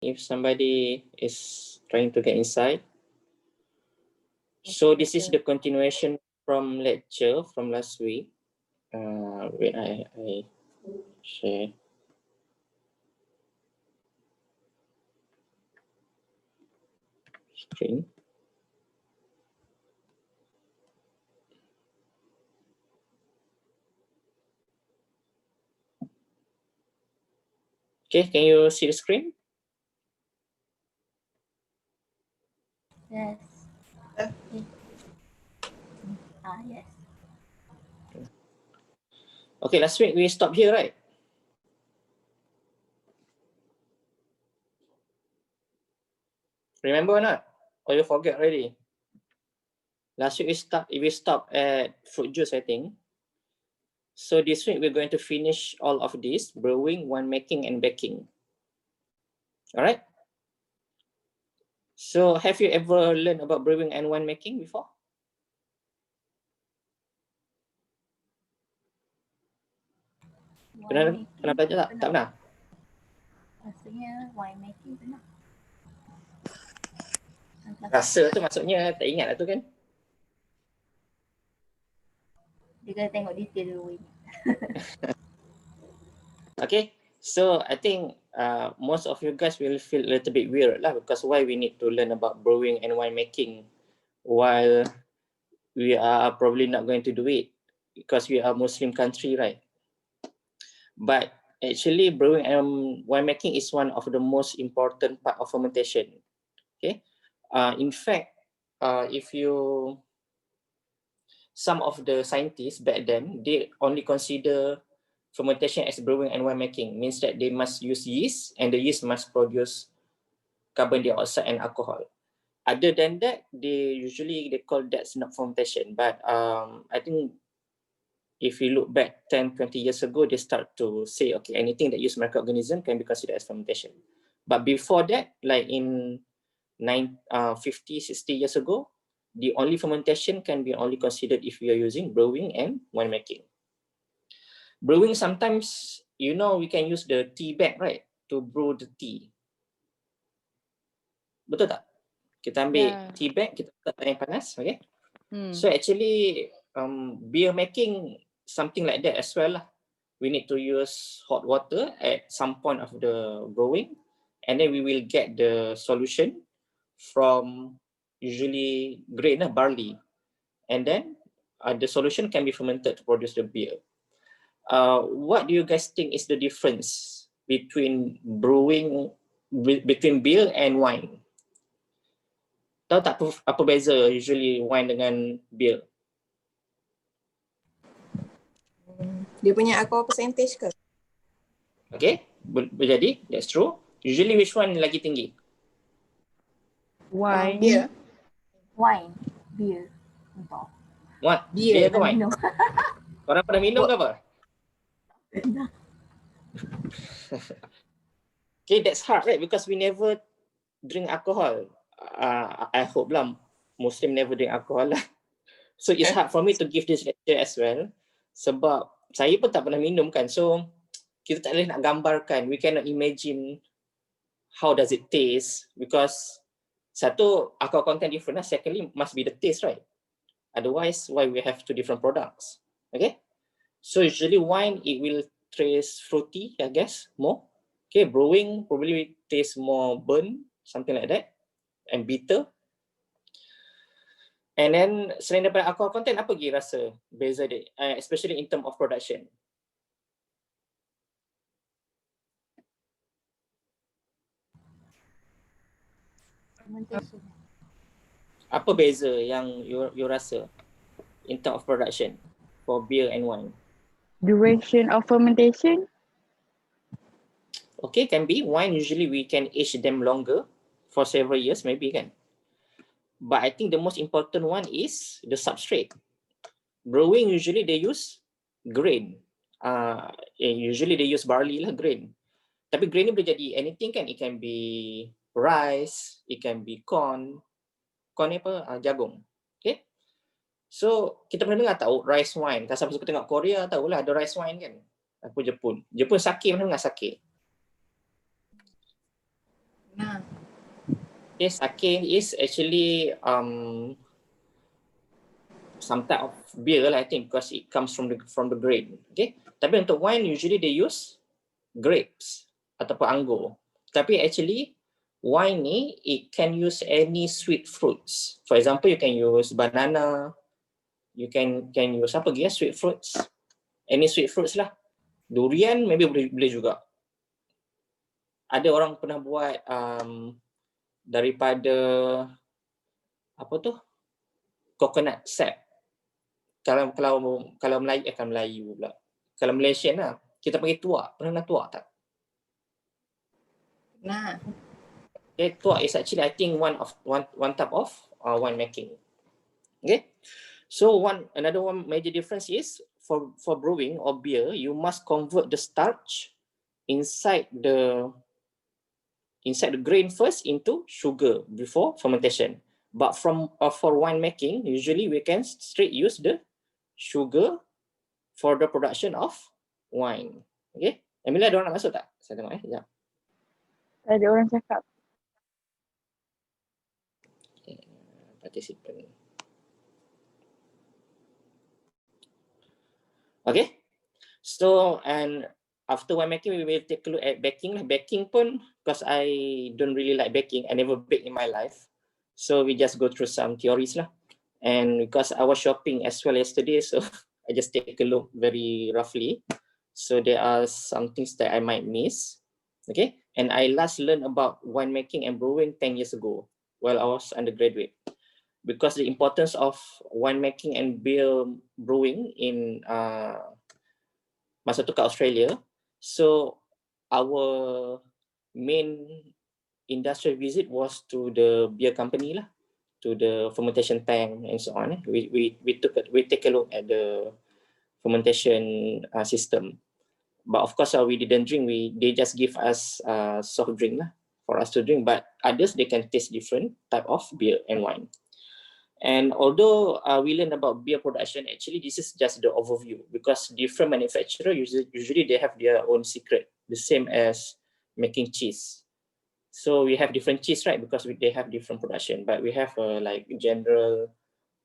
if somebody is trying to get inside. So this is the continuation from lecture from last week. Wait, I share. Screen. Okay, can you see the screen? Yes. Yes. Okay, last week we stopped here, right? Remember or not? Or you forget already? Last week we stopped at fruit juice, I think. So this week we're going to finish all of this: brewing, winemaking, and baking. All right. So have you ever learned about brewing and winemaking before? Pernah belajar tak? Tak pernah? Rasanya winemaking pernah. Rasa tu maksudnya tak ingat lah tu kan? Dia kena tengok detail dulu. Okay, so I think most of you guys will feel a little bit weird lah, because why we need to learn about brewing and winemaking while we are probably not going to do it because we are a Muslim country, right? But actually brewing and winemaking is one of the most important part of fermentation. Okay, in fact, if you some of the scientists back then, they only consider fermentation as brewing and winemaking, means that they must use yeast and the yeast must produce carbon dioxide and alcohol. Other than that, they call that's not fermentation. But I think if you look back 10, 20 years ago, they start to say, okay, anything that use microorganism can be considered as fermentation. But before that, like in 50, 60 years ago, the only fermentation can be only considered if you are using brewing and winemaking. Brewing, sometimes, you know, we can use the tea bag, right, to brew the tea. Betul tak? Kita ambil tea bag, kita letak air panas, okay? So actually, beer making, something like that as well lah. We need to use hot water at some point of the brewing, and then we will get the solution from usually grain, barley, and then the solution can be fermented to produce the beer. What do you guys think is the difference between brewing, between beer and wine? Tahu tak apa beza usually wine dengan beer? Dia punya alcohol percentage ke? Okay, jadi that's true. Usually which one lagi tinggi? Wine. Beer. Wine. Beer. Entah. What? Beer. Beer ke wine? Korang pernah minum ke apa? Okay, that's hard, right? Because we never drink alcohol. I hope lah Muslim never drink alcohol lah. So it's hard for me to give this lecture as well. Sebab saya pun tak pernah minum kan. So kita tak boleh nak gambarkan. We cannot imagine how does it taste. Because satu, alcohol content different lah. Secondly, must be the taste, right? Otherwise, why we have two different products? Okay? So usually wine, it will taste fruity, I guess, more. Okay, brewing probably taste more burnt, something like that, and bitter. And then selain daripada alcohol content, apa lagi rasa beza dia, especially in term of production? Fermentation. Apa beza yang you rasa in term of production for beer and wine? Duration of fermentation? Okay, can be. Wine usually we can age them longer for several years, maybe kan. But I think the most important one is the substrate. Brewing usually they use grain. Usually they use barley lah, grain. Tapi grain ni boleh jadi anything kan. It can be rice, it can be corn. Corn ni apa? Jagung. Okay. So kita pernah dengar tahu rice wine. Kalau siapa suka tengok Korea tahulah ada rice wine kan. Apa Jepun. Jepun sake, pernah dengar sake? Okay, sake is actually some type of beer lah, I think, because it comes from the grain. Okay, tapi untuk wine usually they use grapes ataupun anggur. Tapi actually wine ni it can use any sweet fruits. For example, you can use banana, you can use apa lagi ya, sweet fruits, any sweet fruits lah. Durian maybe boleh juga. Ada orang pernah buat daripada apa tu, coconut sap. Kalau Melayu pula. Kalau Malaysian lah, kita panggil tuak. Pernah tuak tak? Nah, Okay, tuak is actually I think one type of wine making. Okay, so another major difference is for brewing or beer, you must convert the starch inside the grain first into sugar before fermentation. But for wine making, usually we can straight use the sugar for the production of wine. Okay, Emilia, ada orang nak masuk tak? Saya tengok sekejap. Ada orang cakap. Participant. Okay, so and after wine making, we will take a look at baking. Baking pun, because I don't really like baking, I never bake in my life. So we just go through some theories lah. And because I was shopping as well yesterday, so I just take a look very roughly. So there are some things that I might miss. Okay, and I last learned about winemaking and brewing 10 years ago while I was undergraduate. Because the importance of winemaking and beer brewing in masa tu kat Australia, so our main industrial visit was to the beer company lah, to the fermentation tank and so on. We take a look at the fermentation system. But of course, we didn't drink. They just give us soft drink lah for us to drink. But others, they can taste different type of beer and wine. And although we learn about beer production, actually this is just the overview, because different manufacturer usually they have their own secret, the same as making cheese. So we have different cheese, right? Because they have different production, but we have like general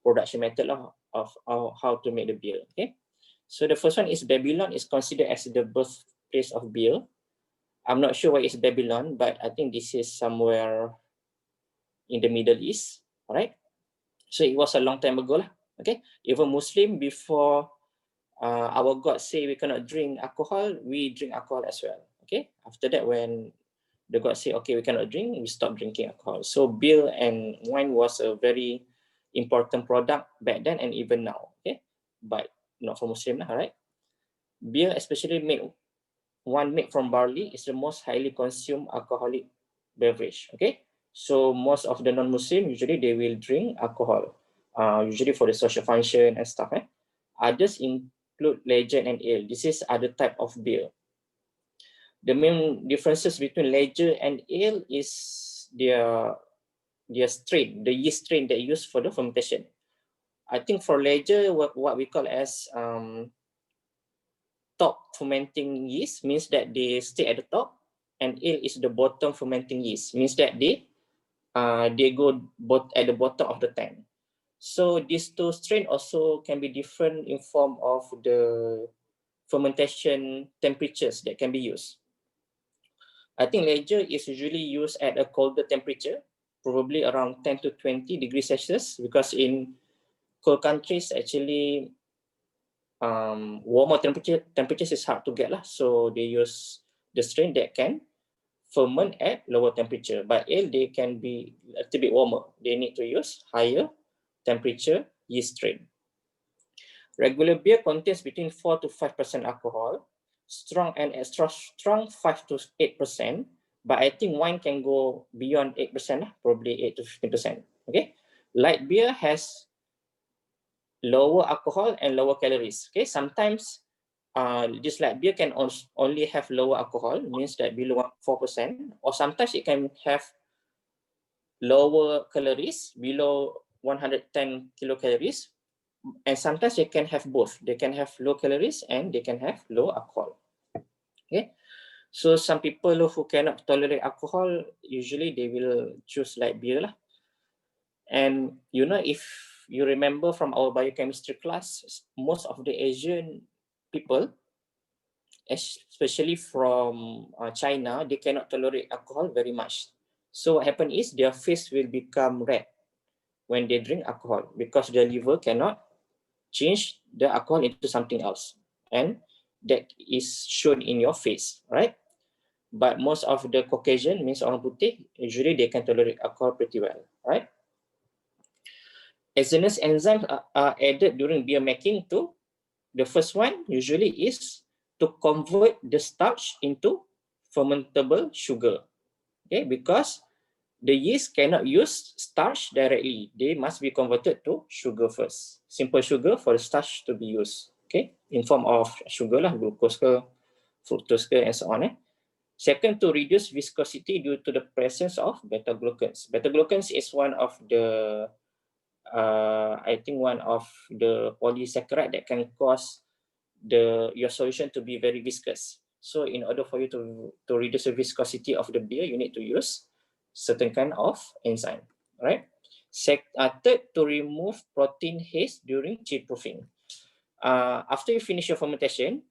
production method of how to make the beer. Okay, so the first one is Babylon is considered as the birthplace of beer. I'm not sure where is Babylon, but I think this is somewhere in the Middle East. All right. So it was a long time ago lah. Okay, even Muslim, before our God say we cannot drink alcohol, we drink alcohol as well. Okay, after that when the God say okay we cannot drink, we stop drinking alcohol. So beer and wine was a very important product back then and even now. Okay, but not for Muslim lah, right? Beer, especially one made from barley, is the most highly consumed alcoholic beverage. Okay, so most of the non-Muslim usually they will drink alcohol, usually for the social function and stuff. Others include lager and ale. This is other type of beer. The main differences between lager and ale is their strain, the yeast strain they use for the fermentation. I think for lager, what we call as top fermenting yeast means that they stay at the top, and ale is the bottom fermenting yeast, means that they go at the bottom of the tank. So these two strains also can be different in form of the fermentation temperatures that can be used. I think lager is usually used at a colder temperature, probably around 10 to 20 degrees Celsius, because in cold countries actually warmer temperatures is hard to get lah. So they use the strain that can ferment at lower temperature. But ale, they can be a little bit warmer. They need to use higher temperature yeast strain. Regular beer contains between 4 to 5% alcohol. Strong and extra strong 5 to 8%. But I think wine can go beyond 8%, probably 8 to 15%. Okay. Light beer has lower alcohol and lower calories. Okay, sometimes this light beer can only have lower alcohol, means that below 4%, or sometimes it can have lower calories, below 110 kilocalories, and sometimes they can have both. They can have low calories and they can have low alcohol. Okay, So some people who cannot tolerate alcohol, usually they will choose like beer lah. And you know, if you remember from our biochemistry class, most of the Asian people, especially from China, they cannot tolerate alcohol very much. So what happens is their face will become red when they drink alcohol because their liver cannot change the alcohol into something else. And that is shown in your face, right? But most of the Caucasian, means orang putih, usually they can tolerate alcohol pretty well, right? Exogenous enzymes are added during beer making too. The first one usually is to convert the starch into fermentable sugar. Okay, because the yeast cannot use starch directly. They must be converted to sugar first. Simple sugar for the starch to be used. Okay, in form of sugar lah, glucose ke, fructose ke, and so on. Second, to reduce viscosity due to the presence of beta-glucans. Beta-glucans is one of the I think one of the polysaccharide that can cause your solution to be very viscous. So in order for you to reduce the viscosity of the beer, you need to use certain kind of enzyme, right? Third, to remove protein haze during chill proofing. After you finish your fermentation,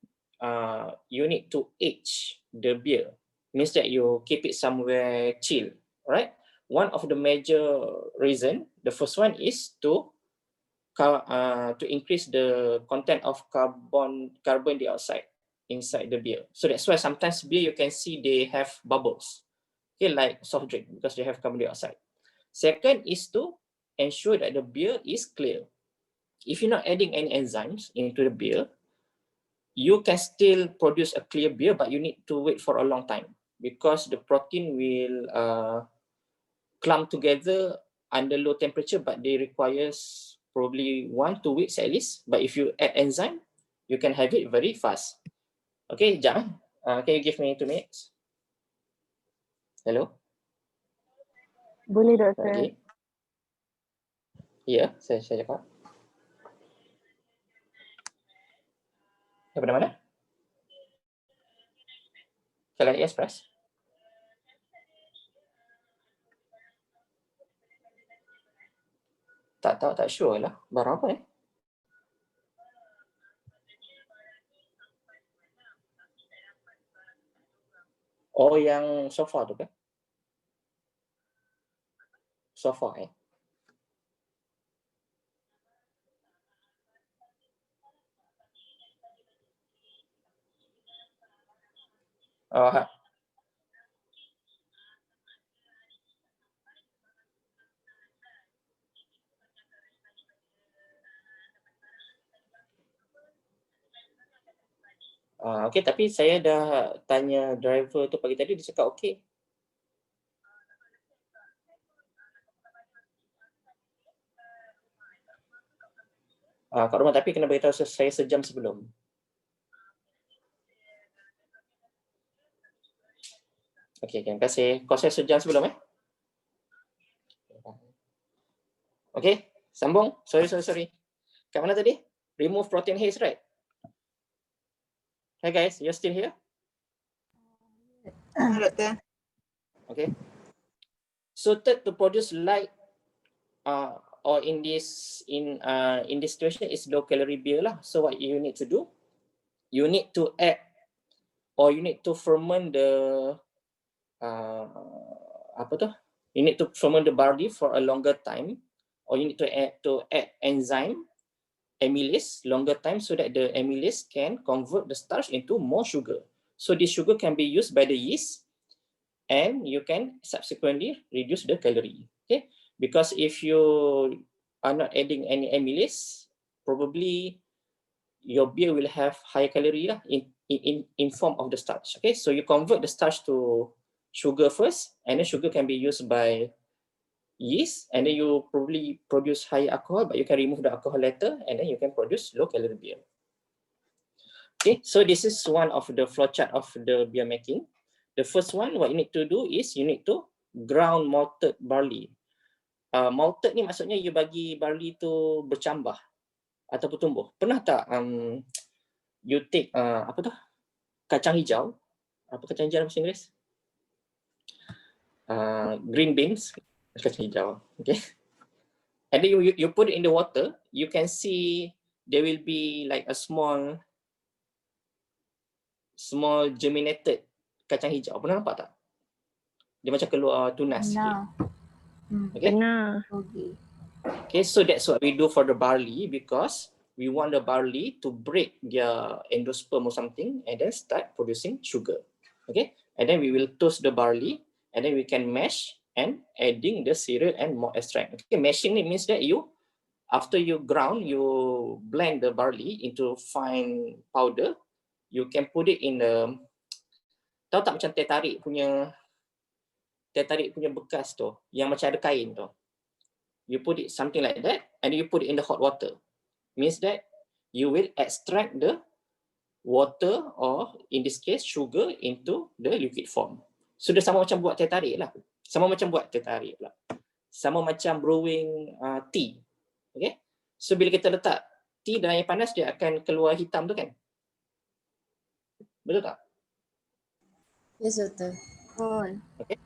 you need to age the beer. Means that you keep it somewhere chill, right? One of the major reason, the first one is to increase the content of carbon dioxide inside the beer. So that's why sometimes beer you can see they have bubbles, okay, like soft drink because they have carbon dioxide. Second is to ensure that the beer is clear. If you're not adding any enzymes into the beer, you can still produce a clear beer, but you need to wait for a long time because the protein will clump together under low temperature, but they requires probably 1-2 weeks at least. But if you add enzyme, you can have it very fast. Okay, Jang, can you give me 2 minutes? Hello? Boleh doktor. Okay. Ya, saya cakap. Daripada mana? Kalau Express? Tak tahu, tak sure lah. Barang apa ni? Oh, yang sofa tu kan? Sofa Oh, okay, tapi saya dah tanya driver tu pagi tadi, dia cakap okey. Kat rumah, tapi kena beritahu saya sejam sebelum. Okey, terima kasih. Call saya sejam sebelum Okey, sambung. Sorry. Kat mana tadi? Remove protein haze, right? Hi guys, you're still here? Doktor. Okay. So third, to produce light or in this situation is low calorie beer lah. So what you need to do, you need to add or you need to ferment the you need to ferment the barley for a longer time, or you need to add enzyme amylase longer time so that the amylase can convert the starch into more sugar. So this sugar can be used by the yeast and you can subsequently reduce the calorie. Okay, because if you are not adding any amylase, probably your beer will have higher calorie in form of the starch. Okay, so you convert the starch to sugar first, and then sugar can be used by yeast, and then you probably produce high alcohol, but you can remove the alcohol later, and then you can produce low calorie beer. Okay, so this is one of the flowchart of the beer making. The first one, what you need to do is you need to ground malted barley. Malted ni maksudnya you bagi barley tu bercambah ataupun tumbuh. Pernah tak you take kacang hijau, Apa kacang hijau bahasa Inggeris? Green beans, kacang hijau. Okay. And then you put it in the water, you can see there will be like a small germinated kacang hijau. Pernah nampak tak? Dia macam keluar tunas sikit. Nah. Okay. Pernah. Okay. Okay, so that's what we do for the barley because we want the barley to break their endosperm or something and then start producing sugar. Okay, and then we will toast the barley and then we can mash and adding the cereal and malt extract. Okay, mashing it means that after you ground, you blend the barley into fine powder. You can put it in the, tahu tak macam teh tarik punya bekas tu, yang macam ada kain tu. You put it something like that, and you put it in the hot water. Means that you will extract the water or in this case sugar into the liquid form. So dia sama macam buat teh tarik lah. Sama macam buat teh tarik pula. Sama macam brewing tea. Okay? So bila kita letak tea dalam air panas, dia akan keluar hitam tu kan? Betul tak? Yes, betul. Cool. Okay.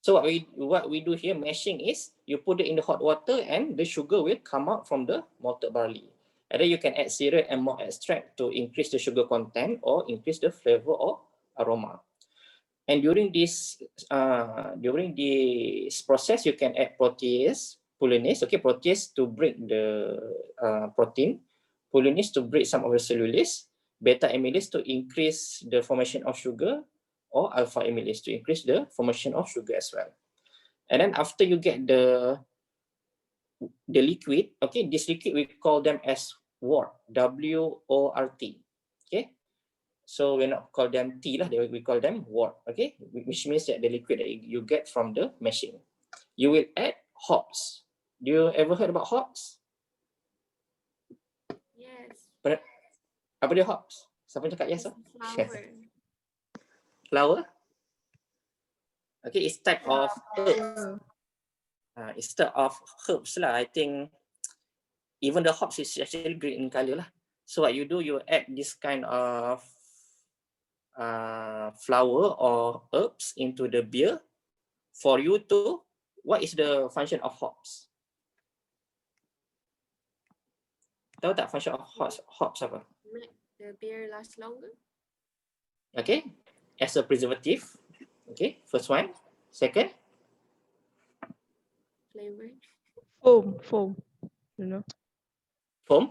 So what we do here, mashing, is you put it in the hot water and the sugar will come out from the malted barley. And then you can add cereal and malt extract to increase the sugar content or increase the flavor or aroma. And during this process, you can add protease, pulinase. Okay, protease to break the protein, pulinase to break some of the cellulase, beta amylase to increase the formation of sugar, or alpha amylase to increase the formation of sugar as well. And then after you get the liquid, okay, this liquid we call them as wort, W-O-R-T. Okay, so we not call them tea lah, we call them wort. Okay, which means that the liquid that you get from the mashing. You will add hops. Do you ever heard about hops? Yes. Apa dia hops? Siapa cakap yes? Flower. Flower? Okay, it's type of herbs. It's type of herbs lah. I think even the hops is actually green in color lah. So what you do, you add this kind of flower or herbs into the beer for you to, what is the function of hops? Tahu tak function of hops apa? Make the beer last longer. Okay, as a preservative. Okay, first one. Second, Flavor. Foam. You know. foam.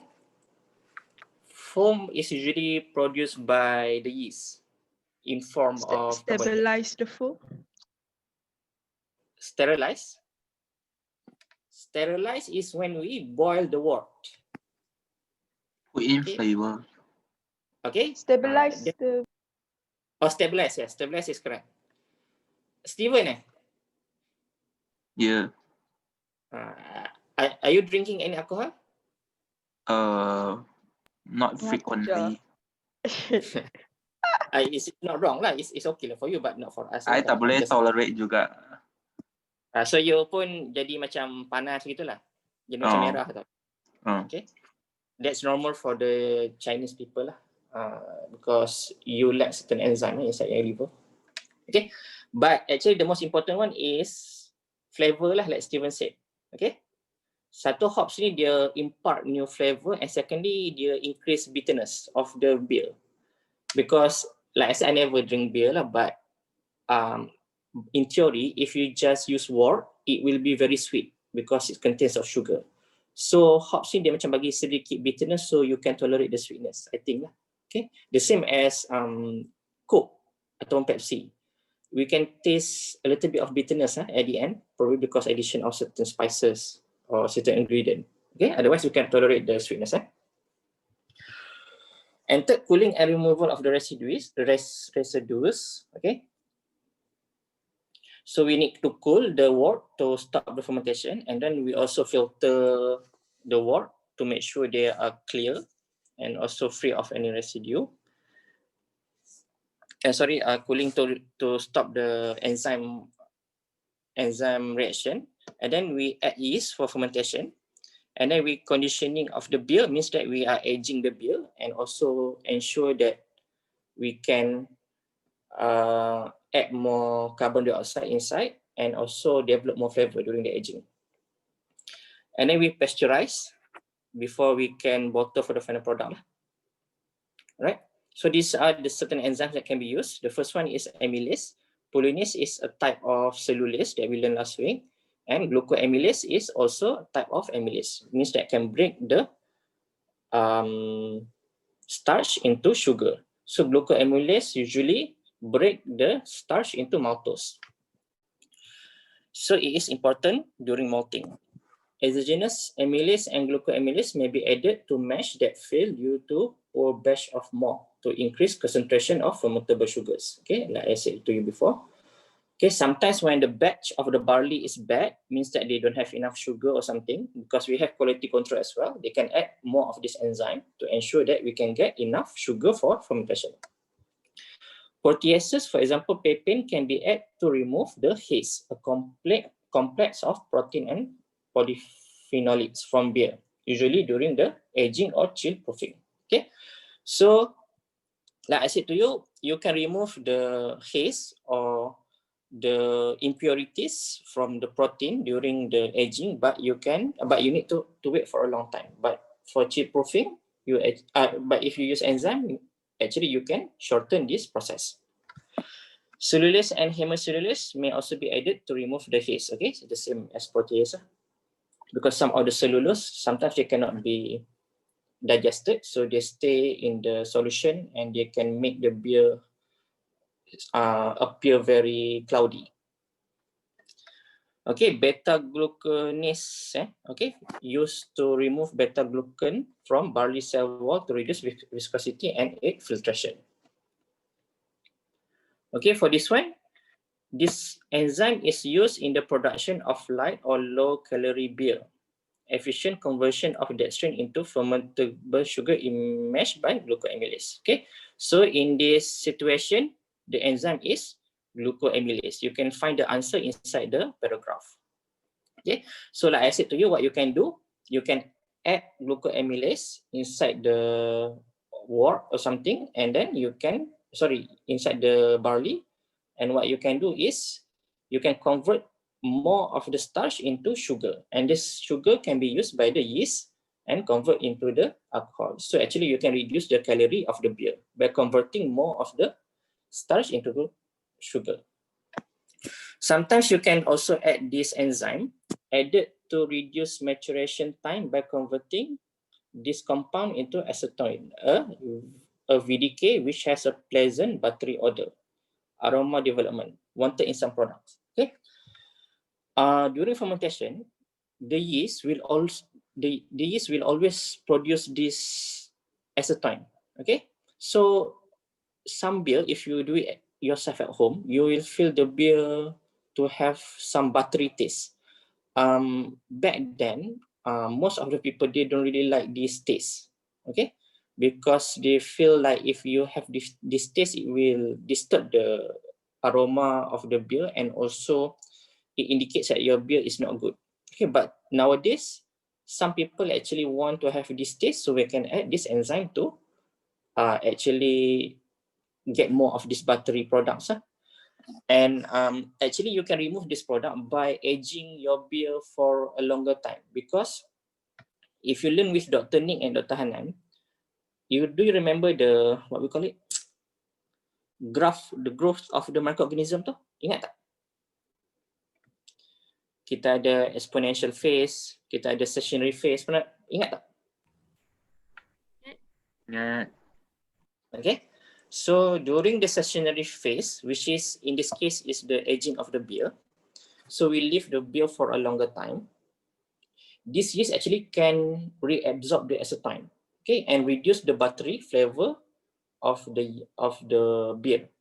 Foam is usually produced by the yeast in form of Stabilize the foam. sterilize. Sterilize is when we boil the wort. Put in Okay. flavor. Okay. Stabilize the. Stabilize. Yeah, stabilize is correct. Steven, Yeah. are you drinking any alcohol? Not frequently. It's not wrong lah. It's okay lah for you, but not for us. I tak boleh tolerate juga. So you pun jadi macam panas gitulah. Jadi macam merah tau. Okay. That's normal for the Chinese people lah. Because you lack certain enzyme inside your liver. Okay. But actually the most important one is flavor lah, like Steven said. Okay. Satu, hops ni dia impart new flavor, and secondly dia increase bitterness of the beer. Because like I said, I never drink beer lah, but in theory, if you just use wort, it will be very sweet because it contains of sugar. So hops ni dia macam bagi sedikit bitterness, so you can tolerate the sweetness, I think lah. Okay, the same as Coke atau Pepsi. We can taste a little bit of bitterness at the end, probably because addition of certain spices or certain ingredient. Okay, otherwise you can tolerate the sweetness. And third, cooling and removal of the residues. Okay. So we need to cool the wort to stop the fermentation, and then we also filter the wort to make sure they are clear and also free of any residue. And cooling to stop the enzyme reaction, and then we add yeast for fermentation, and then we conditioning of the beer means that we are aging the beer and also ensure that we can add more carbon dioxide inside and also develop more flavor during the aging. And then we pasteurize before we can bottle for the final product. Right? So these are the certain enzymes that can be used. The first one is amylase. Polynase is a type of cellulase that we learned last week. And glucoamylase is also a type of amylase. It means that can break the starch into sugar. So glucoamylase usually break the starch into maltose. So it is important during malting. Exogenous amylase and glucoamylase may be added to mash that fail due to poor batch of malt to increase concentration of fermentable sugars. Okay, like I said to you before. Okay, sometimes when the batch of the barley is bad, means that they don't have enough sugar or something, because we have quality control as well, they can add more of this enzyme to ensure that we can get enough sugar for fermentation. Proteases, for example, papain can be added to remove the haze, a complex of protein and polyphenolates from beer, usually during the aging or chill proofing. Okay, so like I said to you, you can remove the haze or the impurities from the protein during the aging, but you need to wait for a long time. But for chill proofing, but if you use enzyme, actually you can shorten this process. Cellulase and hemicellulase may also be added to remove the haze. Okay, so the same as protease, because some of the cellulose sometimes they cannot be digested, so they stay in the solution and they can make the beer appear very cloudy. Okay, beta-glucanase, okay, used to remove beta-glucan from barley cell wall to reduce viscosity and aid filtration. Okay, for this one, this enzyme is used in the production of light or low-calorie beer. Efficient conversion of dextrin into fermentable sugar enmeshed by glucoamylase. Okay, so in this situation, the enzyme is glucoamylase. You can find the answer inside the paragraph. Okay, so like I said to you, what you can do, you can add glucoamylase inside the wort or something, and then you can, inside the barley, and what you can do is you can convert more of the starch into sugar, and this sugar can be used by the yeast and convert into the alcohol. So actually you can reduce the calorie of the beer by converting more of the starch into sugar. Sometimes you can also add this enzyme added to reduce maturation time by converting this compound into acetone, a VDK which has a pleasant buttery odor, aroma development wanted in some products. Okay. During fermentation, the yeast will always produce this acetone. Okay, so some beer, if you do it yourself at home, you will feel the beer to have some buttery taste. Back then, most of the people, they don't really like this taste. Okay, because they feel like if you have this taste, it will disturb the aroma of the beer, and also it indicates that your beer is not good. Okay, but nowadays, some people actually want to have this taste, so we can add this enzyme to actually get more of these buttery products. And actually, you can remove this product by aging your beer for a longer time, because if you learn with Dr. Nick and Dr. Hanan, you remember the, what we call it, the growth of the microorganism tu? Ingat tak? Kita ada exponential phase, kita ada stationary phase, pernah ingat tak? Yeah. Okay, so during the stationary phase, which is in this case is the aging of the beer, so we leave the beer for a longer time. This yeast actually can reabsorb the acetone, okay, and reduce the buttery flavor of the beer.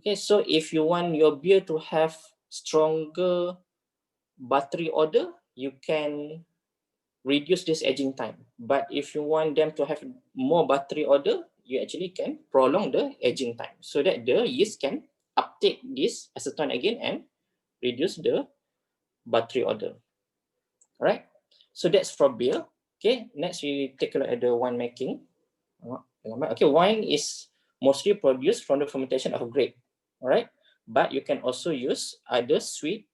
Okay, so if you want your beer to have stronger buttery odor, you can reduce this aging time. But if you want them to have more buttery odor, you actually can prolong the aging time so that the yeast can uptake this acetone again and reduce the buttery odor. All right, so that's for beer. Okay, next we take a look at the wine making. Okay, wine is mostly produced from the fermentation of grape. All right, but you can also use other sweet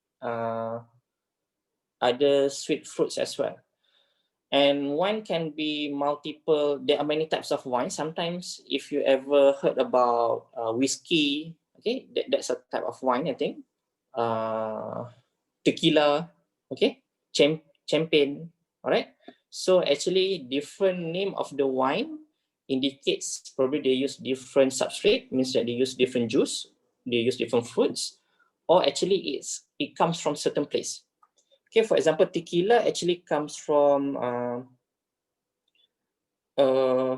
fruits as well. And wine can be multiple. There are many types of wine. Sometimes, if you ever heard about whiskey, okay, that's a type of wine, I think. Tequila, okay, champagne, all right. So actually, different name of the wine indicates probably they use different substrate, means that they use different juice, they use different fruits, or actually it comes from certain place. Okay, for example, tequila actually comes from a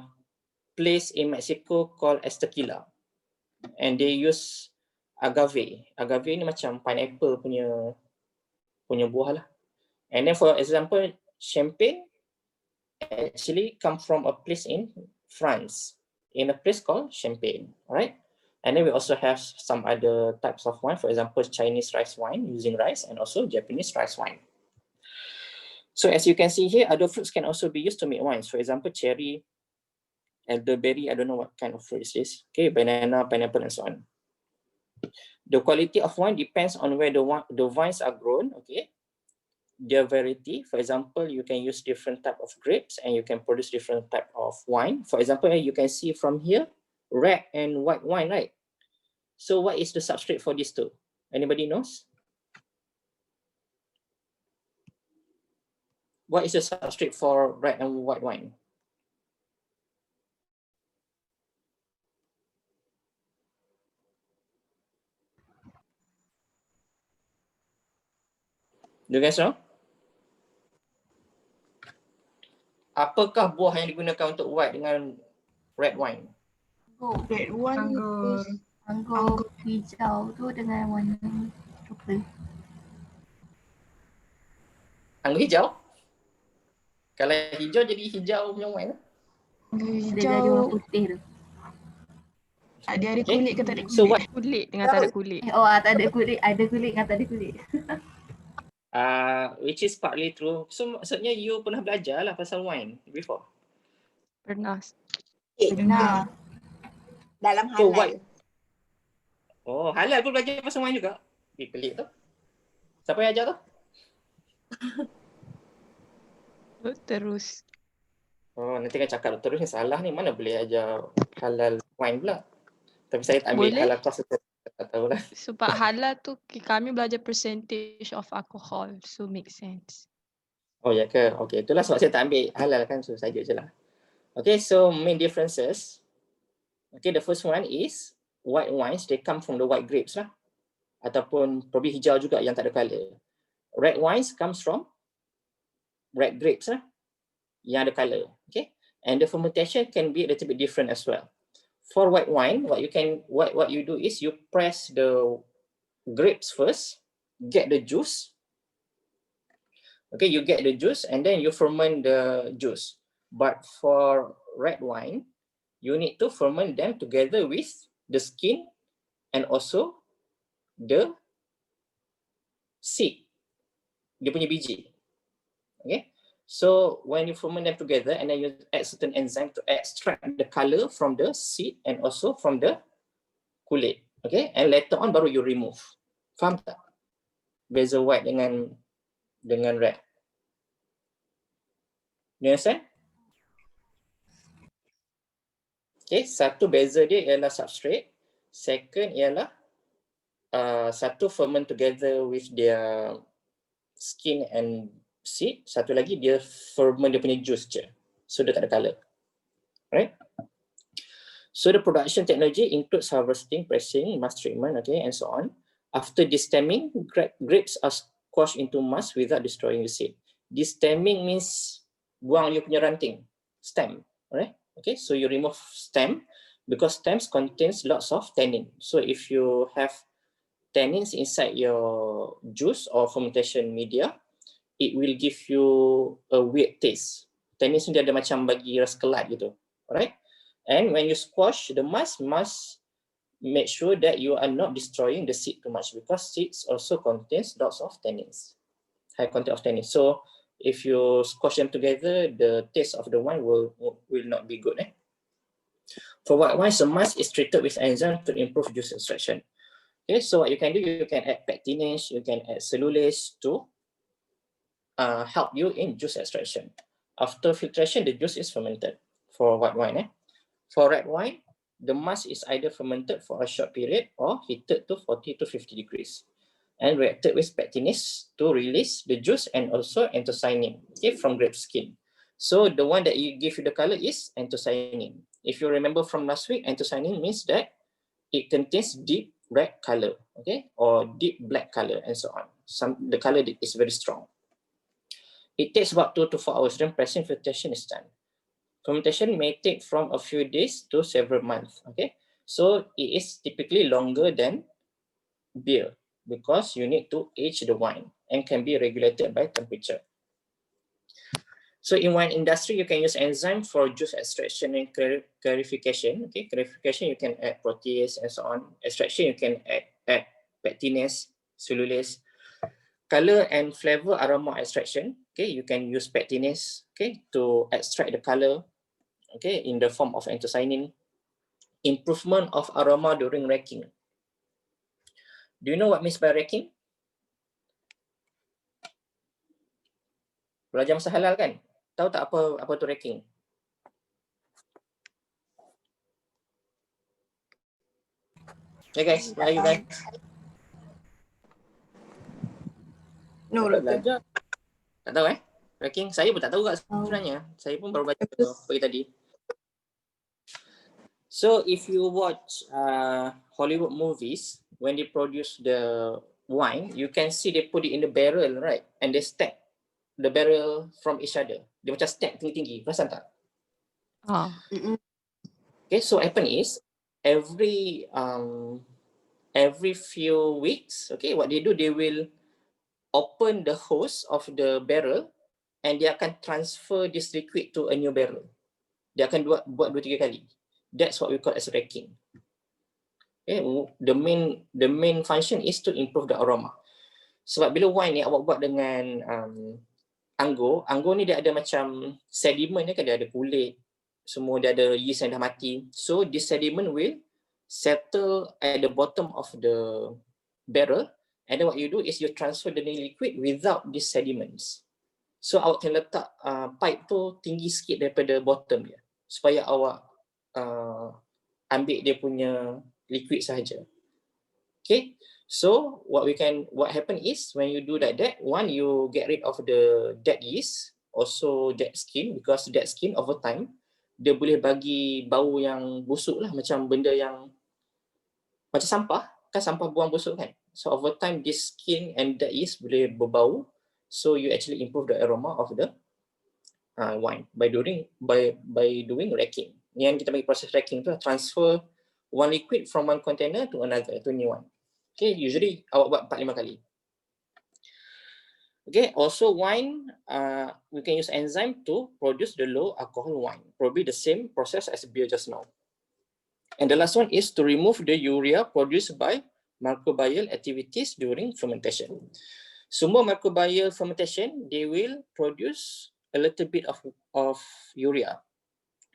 place in Mexico called Tequila, and they use agave. Agave ni macam pineapple punya buah lah. And then for example, champagne actually come from a place in France, in a place called Champagne, all right? And then we also have some other types of wine, for example, Chinese rice wine using rice, and also Japanese rice wine. So as you can see here, other fruits can also be used to make wines. For example, cherry, elderberry, I don't know what kind of fruit is this. Okay, banana, pineapple, and so on. The quality of wine depends on where the vines are grown, okay? Their variety, for example, you can use different type of grapes and you can produce different type of wine. For example, you can see from here, red and white wine, right? So what is the substrate for these two? Anybody knows? What is the substrate for red and white wine? Do you guys know? Apakah buah yang digunakan untuk white dengan red wine? Red one is anggur hijau tu dengan warna purple. Anggur hijau? Kalau hijau jadi hijau punya wine. Dia jadi warna putih tu. Dia ada Okay. kulit ke tak ada kulit? So what? Kulit dengan tak ada kulit. Tak ada kulit, ada kulit dengan tak ada kulit. Which is partly true. So maksudnya you pernah belajar lah pasal wine before. Pernah. Pernah. Dalam So halal. white. Oh, halal pun belajar pasal wine juga. Pelik tu. Siapa yang ajar tu? Terus. Oh, nanti kan cakap terus ni salah ni. Mana boleh ajar halal wine pula. Tapi saya tak ambil Boleh. halal course, tak tahulah. Sebab halal tu kami belajar percentage of alcohol. So make sense. Oh ya ke? Okay, itulah sebab saya tak ambil halal kan. So saja je lah. Okay, so main differences. Okay, the first one is white wines, they come from the white grapes lah. Ataupun probably hijau juga yang tak ada colour. Red wines comes from red grapes lah, yang ada colour. Okay, and the fermentation can be a little bit different as well. For white wine, what you do is you press the grapes first, get the juice. Okay, you get the juice and then you ferment the juice. But for red wine, you need to ferment them together with the skin and also the seed, dia punya biji. Okay, so when you ferment them together and then you add certain enzyme to extract the color from the seed and also from the kulit. Okay, and later on baru you remove. Faham tak? Beza white dengan red. You understand? Okay, satu beza dia ialah substrate. Second ialah satu ferment together with their skin and seed. Satu lagi dia ferment dia punya juice je. So dia tak ada colour. Right? So the production technology includes harvesting, pressing, mass treatment, okay, and so on. After destemming, grapes are squashed into mass without destroying the seed. Destemming means buang you punya ranting, stem, right? Okay, so you remove stem because stems contains lots of tannin. So if you have tannins inside your juice or fermentation media, it will give you a weird taste. Tannins ni dia ada macam bagi rasa kelat gitu, alright? And when you squash the mass, must make sure that you are not destroying the seed too much because seeds also contains lots of tannins, high content of tannins. So if you squash them together, the taste of the wine will not be good. For white wine, the must is treated with enzyme to improve juice extraction. Okay, so what you can do, you can add pectinase, you can add cellulase to help you in juice extraction. After filtration, the juice is fermented for white wine. For red wine, the must is either fermented for a short period or heated to 40 to 50 degrees and reacted with pectinase to release the juice and also anthocyanin, okay, from grape skin. So the one that you give you the color is anthocyanin. If you remember from last week, anthocyanin means that it contains deep red color, okay, or deep black color and so on. The color is very strong. It takes about 2 to 4 hours, then pressing filtration is done. Fermentation may take from a few days to several months, okay? So it is typically longer than beer because you need to age the wine and can be regulated by temperature. So in wine industry, you can use enzyme for juice extraction and clarification. Okay, clarification, you can add protease and so on. Extraction, you can add pectinase, cellulase. Color and flavor aroma extraction, okay, you can use pectinase, okay, to extract the color, okay, in the form of anthocyanin. Improvement of aroma during racking. Do you know what means by racking? Belajar masa halal kan? Tahu tak apa tu racking? Okay guys, where are you guys? No, Tak Doktor. belajar. Tak tahu Racking, saya pun tak tahu kat sebenarnya. Saya pun baru baca pagi tadi. So if you watch Hollywood movies, when they produce the wine, you can see they put it in the barrel, right? And they stack the barrel from each other. Dia macam stack tinggi-tinggi, perasan tak? Okay, so what happen is every few weeks, okay, what they do, they will open the hose of the barrel and dia akan transfer this liquid to a new barrel. Dia akan buat 2-3 kali. That's what we call as racking. Okay, the main function is to improve the aroma. Sebab bila wine ni awak buat dengan anggur ni dia ada macam sediment kan, dia ada kulit, semua dia ada yeast yang dah mati. So this sediment will settle at the bottom of the barrel, and then what you do is you transfer the liquid without these sediments. So awak kena letak pipe tu tinggi sikit daripada bottom dia supaya awak ambil dia punya liquid sahaja. Okay, so what happen is when you do like that, one, you get rid of the dead yeast, also dead skin, because dead skin over time dia boleh bagi bau yang busuk lah, macam benda yang macam sampah kan, sampah buang busuk kan. So over time this skin and dead yeast boleh berbau, so you actually improve the aroma of the wine by doing racking. Yang kita bagi proses racking tu transfer one liquid from one container to another, to new one. Okay, usually awak buat 4-5 kali. Okay, also wine, we can use enzyme to produce the low alcohol wine. Probably the same process as beer just now. And the last one is to remove the urea produced by microbial activities during fermentation. Semua microbial fermentation, they will produce a little bit of urea,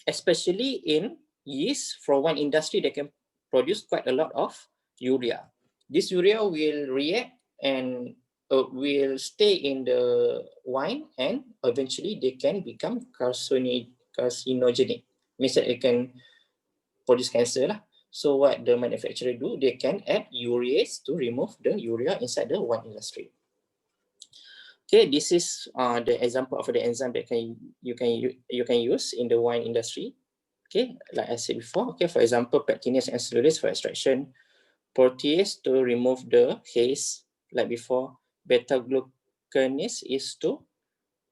especially in yeast. For wine industry, they can produce quite a lot of urea. This urea will react and will stay in the wine, and eventually they can become carcinogenic. Means that it can produce cancer lah. So what the manufacturer do, they can add urease to remove the urea inside the wine industry. Okay, this is the example of the enzyme that you can use in the wine industry. Okay, like I said before. Okay, for example, pectinase and cellulase for extraction, protease to remove the haze, like before. Beta-glucanase is to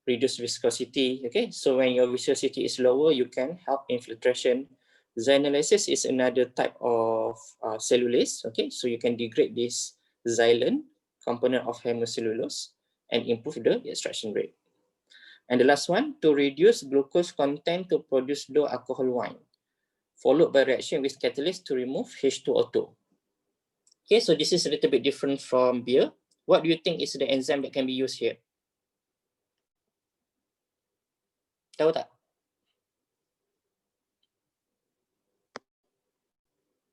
reduce viscosity. Okay, so when your viscosity is lower, you can help in filtration. Xylolysis is another type of cellulase. Okay, so you can degrade this xylene component of hemicellulose and improve the extraction rate. And the last one, to reduce glucose content to produce low alcohol wine, followed by reaction with catalyst to remove H2O2. Okay, so this is a little bit different from beer. What do you think is the enzyme that can be used here? Tahu tak?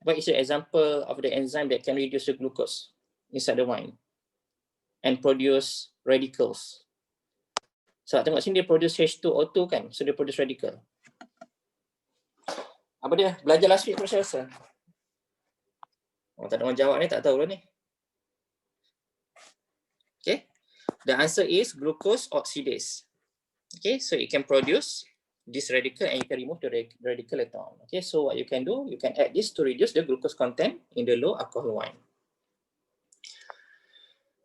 What is the example of the enzyme that can reduce the glucose inside the wine and produce radicals? So tengok sini dia produce H2O2 kan, so dia produce radical. Apa dia? Belajar last week saya rasa. Oh, tak ada orang jawab ni, tak tahu lah ni. Okay, the answer is glucose oxidase. Okay, so it can produce this radical and you can remove the radical later on. Okay, so what you can do, you can add this to reduce the glucose content in the low alcohol wine.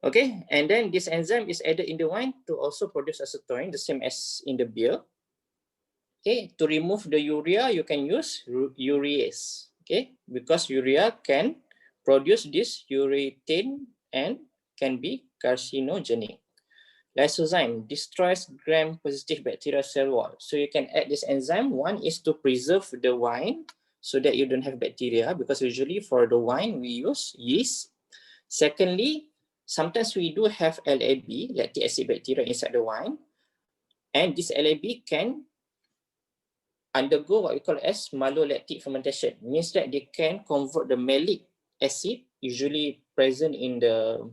Okay, and then this enzyme is added in the wine to also produce acetone, the same as in the beer. Okay, to remove the urea, you can use urease. Okay, because urea can produce this urethane and can be carcinogenic. Lysozyme destroys gram-positive bacterial cell wall. So you can add this enzyme. One is to preserve the wine so that you don't have bacteria, because usually for the wine we use yeast. Secondly, sometimes we do have LAB, lactic acid bacteria inside the wine, and this LAB can undergo what we call as malolactic fermentation. Means that they can convert the malic acid, usually present in the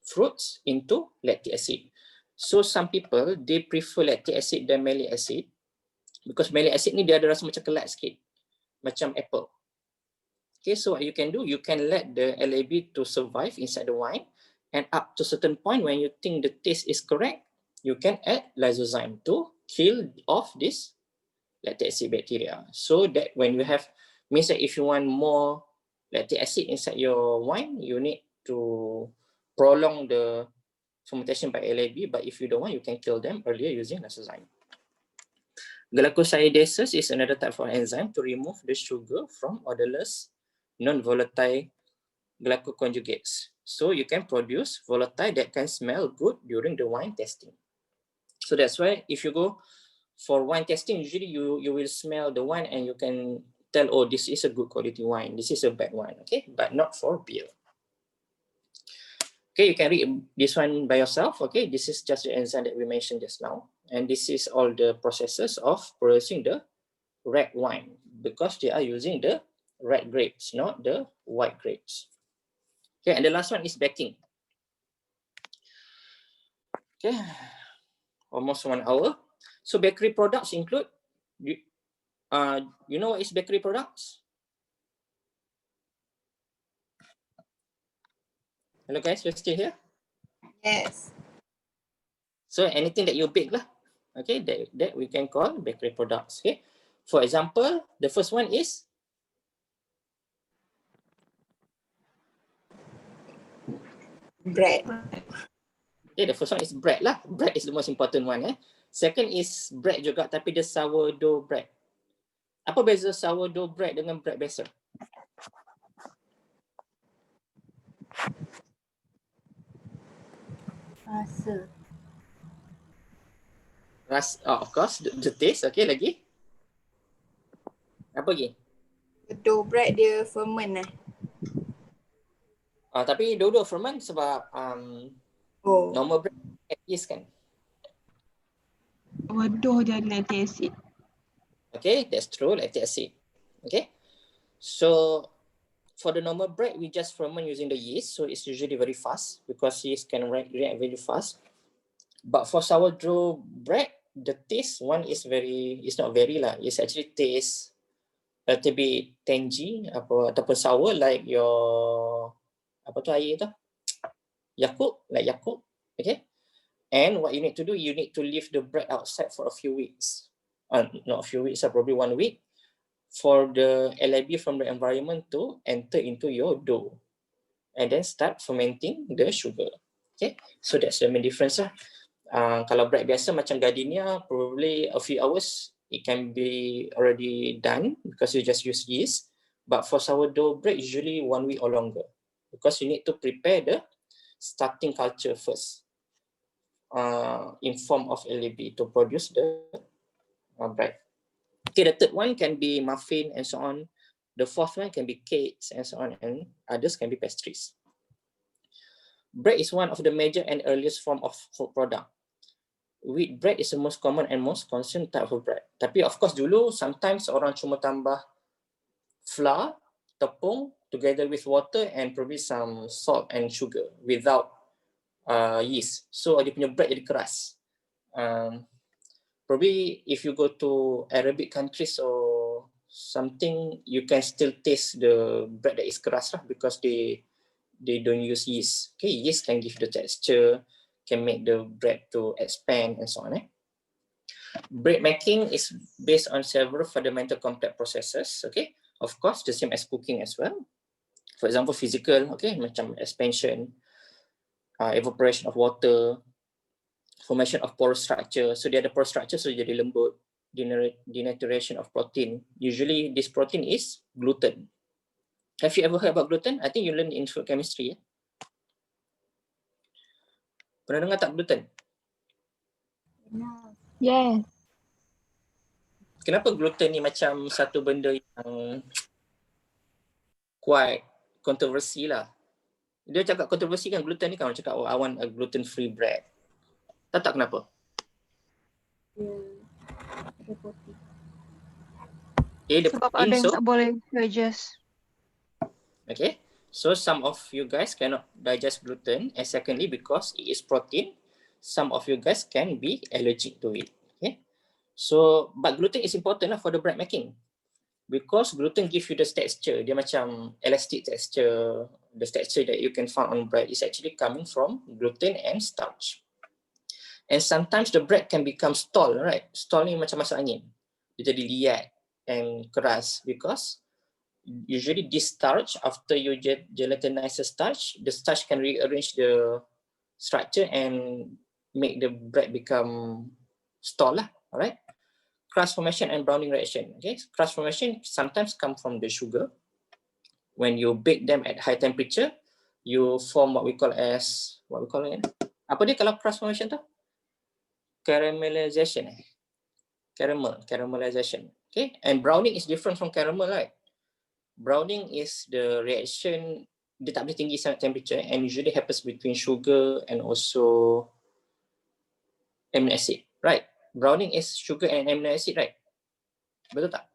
fruits, into lactic acid. So some people, they prefer lactic acid than malic acid because malic acid ni dia ada rasa macam kelat sikit, macam apple. Okay, so what you can do, you can let the LAB to survive inside the wine, and up to a certain point when you think the taste is correct, you can add lysozyme to kill off this lactic acid bacteria. So that when you have, means that if you want more lactic acid inside your wine, you need to prolong the fermentation by LAB, but if you don't want, you can kill them earlier using lysozyme. Glycosidases is another type of enzyme to remove the sugar from odorless, non-volatile glycoconjugates. So you can produce volatile that can smell good during the wine testing. So that's why if you go for wine testing, usually you will smell the wine and you can tell, oh, this is a good quality wine, this is a bad wine, okay? But not for beer. Okay, you can read this one by yourself, okay? This is just the enzyme that we mentioned just now. And this is all the processes of producing the red wine, because they are using the red grapes, not the white grapes. Okay, and the last one is baking. Okay, almost 1 hour. So bakery products include, you know what is bakery products? Hello guys, you're still here? Yes. So anything that you bake lah, okay, that we can call bakery products. Okay, for example, the first one is Bread. okay, the first one is bread lah. Bread is the most important one. Second is bread juga, tapi dia sourdough bread. Apa beza sourdough bread dengan bread biasa? Rasa, oh, of course, the taste. Okay, lagi? Apa lagi? Dough bread dia ferment lah. Tapi dua-dua ferment sebab Oh. normal bread add yeast kan? Waduh, dia ada lactic acid. Okay, that's true, lactic acid. Okay, so for the normal bread, we just ferment using the yeast, so it's usually very fast because yeast can react very fast. But for sourdough bread, the taste one is it's not very lah. It's actually taste a little bit tangy ataupun sour like your apa tu air tu? Yakult, like Yakult. Okay. And what you need to do, you need to leave the bread outside for a few weeks. Not a few weeks, probably 1 week, for the LAB from the environment to enter into your dough, and then start fermenting the sugar. Okay, so that's the main difference lah. Kalau bread biasa macam gardenia, probably a few hours it can be already done because you just use yeast. But for sourdough bread, usually 1 week or longer because you need to prepare the starting culture first in form of LAB to produce the bread. Okay, the third one can be muffin and so on. The fourth one can be cakes and so on, and others can be pastries. Bread is one of the major and earliest form of food product. Wheat bread is the most common and most consumed type of bread. Tapi of course dulu sometimes orang cuma tambah flour tepung together with water and probably some salt and sugar without yeast. So dia punya bread jadi keras. Probably if you go to Arabic countries or something, you can still taste the bread that is keras lah, because they don't use yeast. Okay, yeast can give the texture, can make the bread to expand and so on. Bread making is based on several fundamental complex processes. Okay, of course, the same as cooking as well. For example, physical, okay, macam expansion, evaporation of water, formation of porous structure. So dia ada porous structure, so jadi lembut. Denaturation of protein. Usually, this protein is gluten. Have you ever heard about gluten? I think you learn in food chemistry. Ya? Pernah dengar tak gluten? Yes. Kenapa gluten ni macam satu benda yang quite kontroversi lah. Dia cakap kontroversi kan, gluten ni kan orang cakap, oh I want a gluten free bread. Tak kenapa? Okay, the Sebab protein, ada yang so tak boleh digest. okay, so some of you guys cannot digest gluten, and secondly, because it is protein, some of you guys can be allergic to it. Okay, so but gluten is important lah for the bread making, because gluten give you the texture. Dia macam elastic texture. The texture that you can find on bread is actually coming from gluten and starch. And sometimes the bread can become stall, right? Stall ni macam masuk angin. Dia jadi liat and keras, because usually this starch, after you gelatinize the starch can rearrange the structure and make the bread become stall lah, alright? Crust formation and browning reaction. Okay, crust formation sometimes come from the sugar. When you bake them at high temperature, you form what we call as, apa dia kalau crust formation tu? Caramelization. Caramelization. Okay, and browning is different from caramel, right? Browning is the reaction, dia tak boleh tinggi sangat temperature, and usually happens between sugar and also amino acid, right? Browning is sugar and amino acid, right? Betul tak?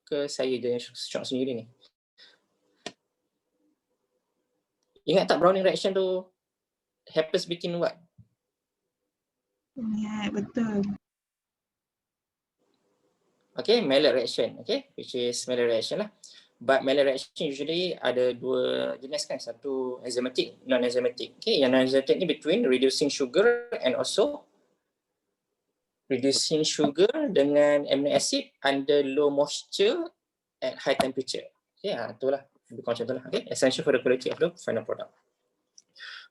Ke saya je yang shock sendiri ni? Ingat tak browning reaction tu happens between what? Ya, betul. Okay, Maillard reaction, okay, which is Maillard reaction lah. But Maillard reaction usually ada dua jenis kan, satu enzymatic, non-enzymatic. Okay, yang non-enzymatic ni between reducing sugar and also reducing sugar dengan amino acid under low moisture at high temperature. Okay, itulah lebih kurang contoh lah. Okay, essential for the quality of the final product.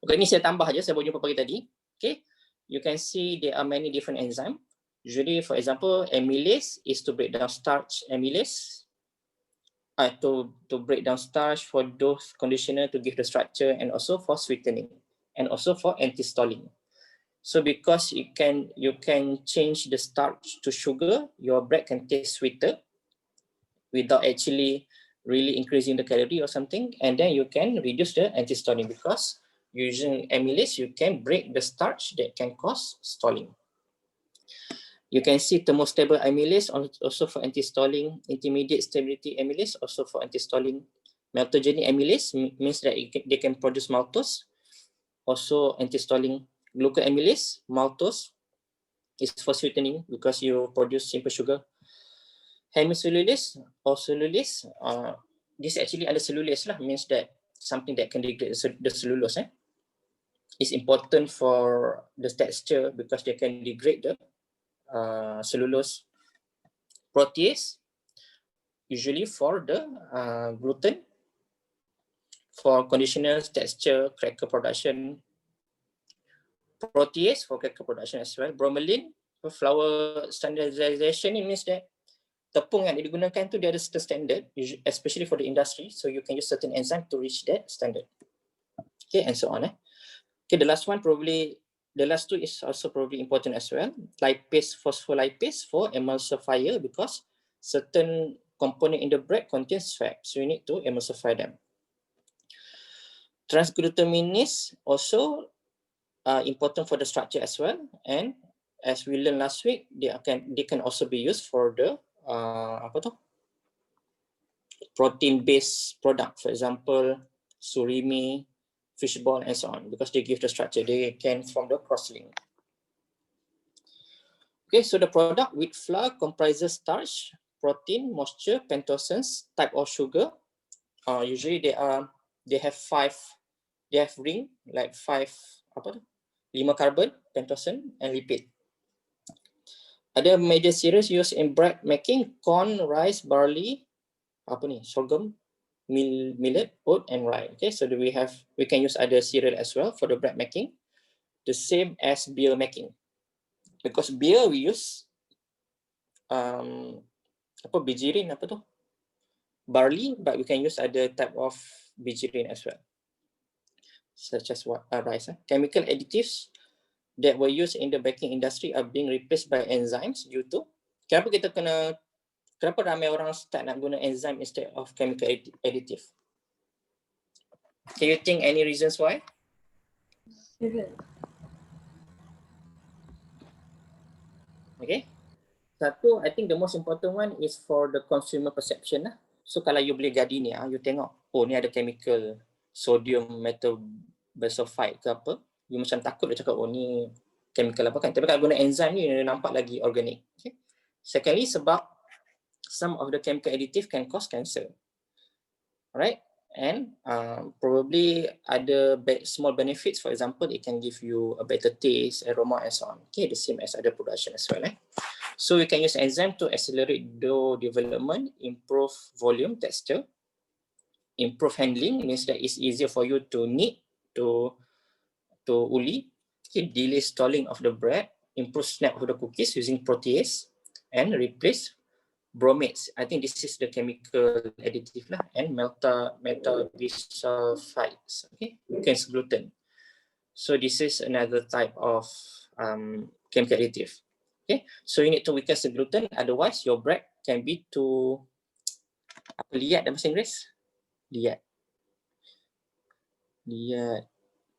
Okay, ni saya tambah je, saya baru jumpa pagi tadi. Okay, you can see there are many different enzymes. Usually, for example, amylase is to break down starch. Amylase to break down starch for dose conditioner to give the structure, and also for sweetening, and also for anti-stalling. So because you can change the starch to sugar, your bread can taste sweeter without actually really increasing the calorie or something, and then you can reduce the anti-stalling, because using amylase you can break the starch that can cause stalling. You can see thermostable amylase also for anti-stalling, intermediate stability amylase also for anti-stalling. Maltogenic amylase means that they can produce maltose, also anti-stalling. Glucoamylase, maltose, is for sweetening because you produce simple sugar. Hemicellulase or cellulase, this actually under cellulase lah, means that something that can degrade the cellulose. Is important for the texture because they can degrade the cellulose. Protease, usually for the gluten, for conditioner, texture, cracker production. Protease for cracker production as well. Bromelain for flour standardization, it means that tepung yang digunakan tu dia ada certain standard, especially for the industry, so you can use certain enzyme to reach that standard. Okay, and so on. Okay, the last two is also probably important as well. Lipase, phospholipase for emulsifier, because certain component in the bread contains fat, so you need to emulsify them. Transglutaminase also important for the structure as well, and as we learned last week, they can also be used for the protein-based product, for example, surimi, fishball, and so on, because they give the structure. They can form the cross-link. Okay, so the product wheat flour comprises starch, protein, moisture, pentosens, type of sugar. Usually they have ring, like 5 carbon, pentosen, and lipid. Other major cereals used in bread making: corn, rice, barley, sorghum, millet, oat, and rye. Okay, so we can use other cereal as well for the bread making. The same as beer making, because beer we use bijirin, barley, but we can use other type of bijirin as well, such as rice. Chemical additives that were used in the baking industry are being replaced by enzymes due to kenapa ramai orang start nak guna enzyme instead of chemical additive? Can you think any reasons why? Okay. Satu, I think the most important one is for the consumer perception lah. So kalau you beli gardenia, you tengok, oh ni ada chemical sodium metabisulfite ke apa, you macam takut dia cakap, oh ni chemical apa kan. Tapi kalau guna enzyme ni, dia nampak lagi organic. Okay. Secondly, sebab some of the chemical additive can cause cancer. Alright. And probably other small benefits. For example, it can give you a better taste, aroma, and so on. Okay, the same as other production as well. So we can use enzyme to accelerate dough development, improve volume, texture, improve handling, means that it's easier for you to knead, to uli, okay, delay stalling of the bread, improve snap of the cookies using protease, and replace bromates. I think this is the chemical additive lah, and metabisulfites. Okay, weakens gluten. So this is another type of chemical additive. Okay, so you need to weaken the gluten, otherwise your bread can be too liat dalam bahasa Inggeris. Liat,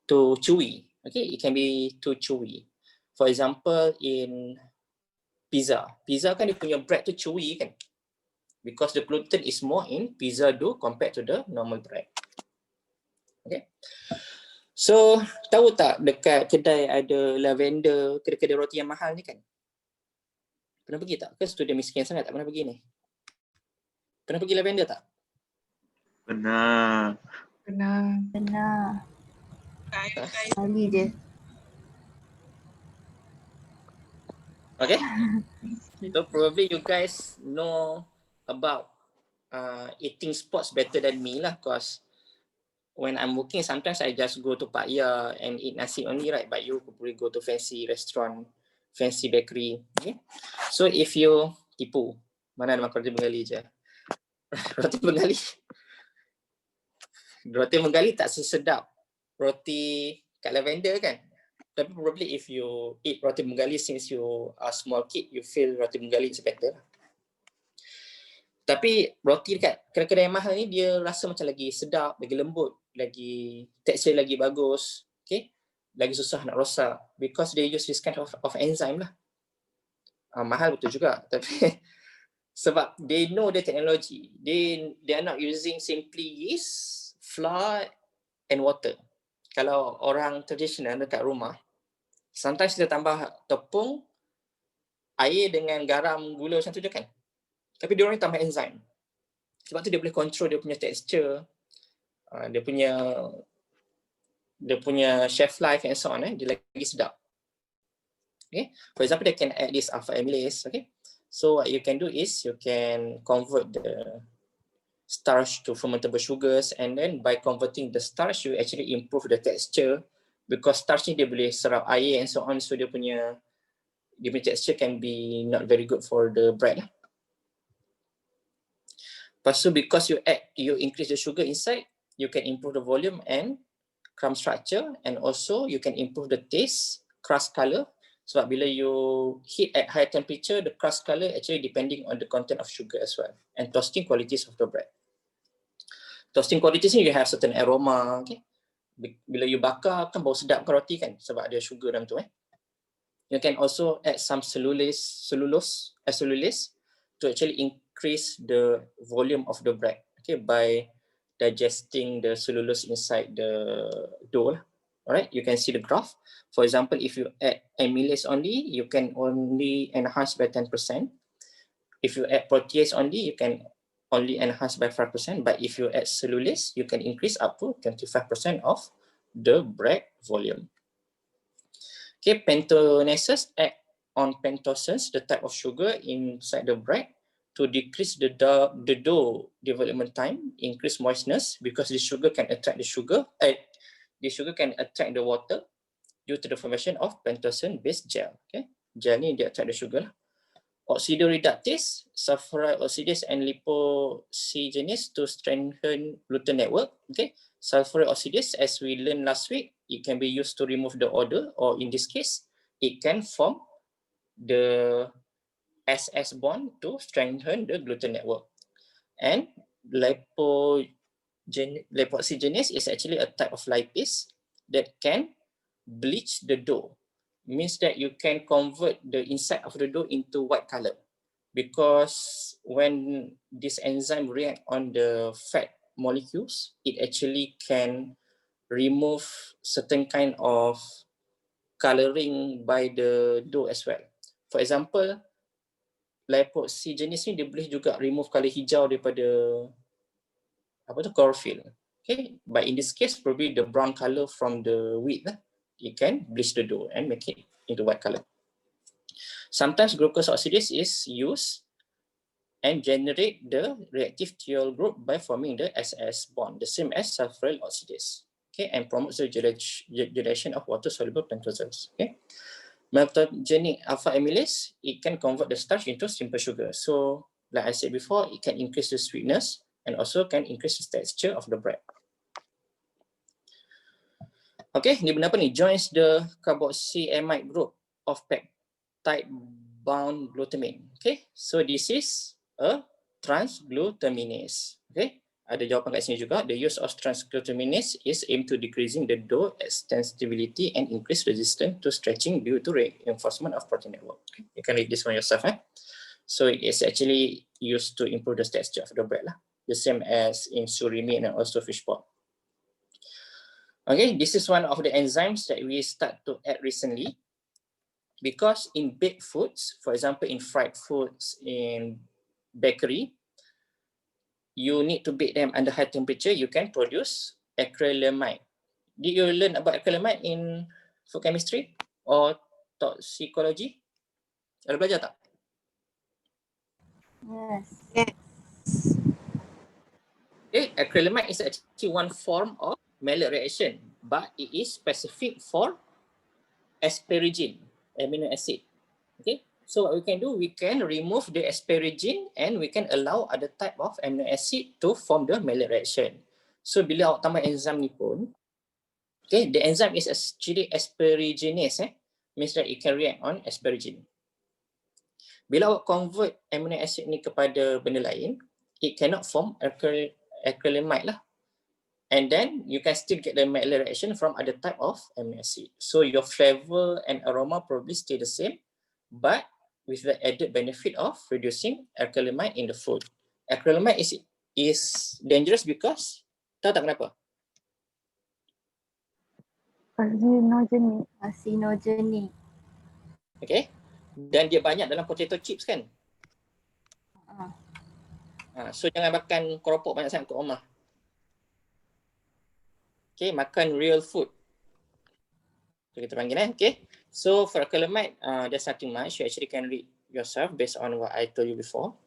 too chewy. Okay, it can be too chewy. For example, in pizza kan dia punya bread tu chewy kan, because the gluten is more in pizza dough compared to the normal bread. Okay, so tahu tak dekat kedai ada lavender, kedai-kedai roti yang mahal ni kan, pernah pergi tak? Ke student miskin sangat tak pernah pergi ni? Pernah pergi lavender tak? Benar. Benar. Kali je. Okay, so probably you guys know about eating spots better than me lah, cause when I'm working sometimes I just go to Pak Ya and eat nasi only, right? But you could probably go to fancy restaurant, fancy bakery. Okay, so if you tipu, mana ada makan roti Bengali je. Roti Bengali tak sesedap roti kat lavender kan. Tapi probably if you eat roti Bengali since you are small kid, you feel roti Bengali is better. Tapi roti dekat kedai-kedai mahal ni dia rasa macam lagi sedap, lagi lembut, lagi tekstur lagi bagus, okay? Lagi susah nak rosak because they use this kind of enzyme lah. Mahal betul juga, tapi sebab they know the technology. They are not using simply yeast, flour and water. Kalau orang tradisional dekat rumah, sometimes kita tambah tepung, air dengan garam, gula macam tu je kan. Tapi dia orang tambah enzyme. Sebab tu dia boleh control dia punya texture, dia punya shelf life and so on. Dia lagi sedap. Okay. For example, they can add this alpha amylase. Okay. So what you can do is you can convert the starch to fermentable sugars, and then by converting the starch, you actually improve the texture because starch ni dia boleh serap air and so on, so dia punya texture can be not very good for the bread. Lepas tu because you increase the sugar inside, you can improve the volume and crumb structure, and also you can improve the taste, crust color. Sebab bila you heat at high temperature, the crust color actually depending on the content of sugar as well, and toasting qualities of the bread. Toasting qualities ni you have certain aroma, okay? Bila you bakar kan bau sedap kan roti kan, sebab ada sugar dalam tu. You can also add some cellulose to actually increase the volume of the bread. okay, by digesting the cellulose inside the dough. Alright, you can see the graph. For example, if you add amylase only, you can only enhance by 10%. If you add protease only, you can only enhance by 5%. But if you add cellulase, you can increase up to 25% of the bread volume. Okay, pentonases act on pentosens, the type of sugar inside the bread, to decrease the dough development time, increase moistness, because the sugar can attract the sugar. The sugar can attract the water due to the formation of pentosen-based gel. Okay, gel ni dia attract the sugar lah. Oxidoreductase, sulfuride oxidase and lipoxygenase to strengthen gluten network. Okay, sulfuride oxidase, as we learned last week, it can be used to remove the odor, or in this case, it can form the SS bond to strengthen the gluten network. And lipoxygenase is actually a type of lipase that can bleach the dough. Means that you can convert the inside of the dough into white color, because when this enzyme react on the fat molecules, it actually can remove certain kind of coloring by the dough as well. For example, lipoxygenase ni dia boleh juga remove color hijau daripada chlorophyll. Okay, but in this case probably the brown color from the wheat lah. It can bleach the dough and make it into white color. Sometimes glucose oxidase is used and generate the reactive thiol group by forming the SS bond, the same as sulfuryl oxidase. Okay, and promotes the generation of water-soluble pentosens. Okay, maltogenic alpha amylase, it can convert the starch into simple sugar. So, like I said before, it can increase the sweetness and also can increase the texture of the bread. Okay, ni benda apa ni? Joins the carboxyamide group of peptide bound glutamine. Okay, so this is a transglutaminase. Okay, ada jawapan kat sini juga. The use of transglutaminase is aimed to decreasing the dough extensibility and increase resistance to stretching due to reinforcement of protein network. Okay. You can read this one yourself. So it is actually used to improve the texture of the bread lah. The same as in surimi and also fish pot. Okay, this is one of the enzymes that we start to add recently, because in baked foods, for example, in fried foods, in bakery, you need to bake them under high temperature. You can produce acrylamide. Did you learn about acrylamide in food chemistry or toxicology? Ada belajar tak? Yes. Okay, acrylamide is actually one form of Maillard reaction, but it is specific for asparagine amino acid. Okay, so what we can do, we can remove the asparagine and we can allow other type of amino acid to form the Maillard reaction. So bila awak tambah enzim ni pun, okay, the enzyme is actually asparaginase, means that it can react on asparagine. Bila awak convert amino acid ni kepada benda lain, it cannot form acrylamide lah. And then you can still get the Maillard reaction from other type of amino acid. So your flavor and aroma probably stay the same, but with the added benefit of reducing acrylamide in the food. Acrylamide is dangerous because, tahu tak kenapa? Carcinogenic. Okay, dan dia banyak dalam potato chips kan? So jangan makan keropok banyak sangat kat rumah. Okay, makan real food. So, kita panggil okay. So for acrylamide, there's nothing much. You actually can read yourself based on what I told you before.